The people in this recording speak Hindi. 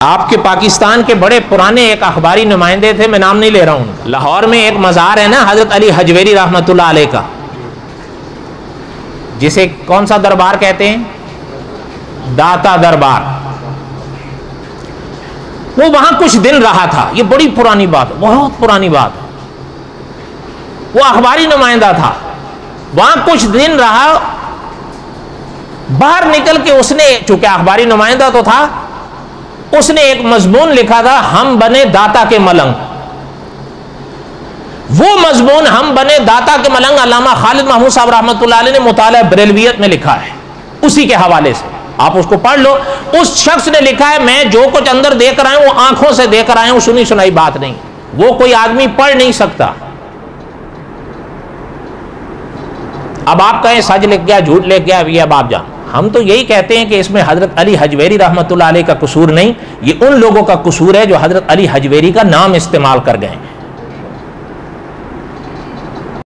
आपके पाकिस्तान के बड़े पुराने एक अखबारी नुमाइंदे थे, मैं नाम नहीं ले रहा हूं। लाहौर में एक मज़ार है ना हजरत अली हजवेरी रहमतुल्लाह अलैह का, जिसे कौन सा दरबार कहते हैं, दाता दरबार। वो वहां कुछ दिन रहा था। ये बड़ी पुरानी बात, बहुत पुरानी बात। वो अखबारी नुमाइंदा था, वहां कुछ दिन रहा। बाहर निकल के उसने, चूंकि अखबारी नुमाइंदा तो था, उसने एक मजमून लिखा था, हम बने दाता के मलंग। वो मजमून हम बने दाता के मलंग अल्लामा खालिद महमूद साहब रहमतुल्लाह अलैह ने मुताला बरेलवियत में लिखा है। उसी के हवाले से आप उसको पढ़ लो। उस शख्स ने लिखा है, मैं जो कुछ अंदर देख रहा हूं वो आंखों से देख रहा हूं, सुनी सुनाई बात नहीं। वो कोई आदमी पढ़ नहीं सकता। अब आप कहें सच लिख गया, झूठ लिख गया, ये अब आप जान। हम तो यही कहते हैं कि इसमें हजरत अली हजवेरी रहमतुल्लाह अलैह का कसूर नहीं, ये उन लोगों का कसूर है जो हजरत अली हजवेरी का नाम इस्तेमाल कर गए।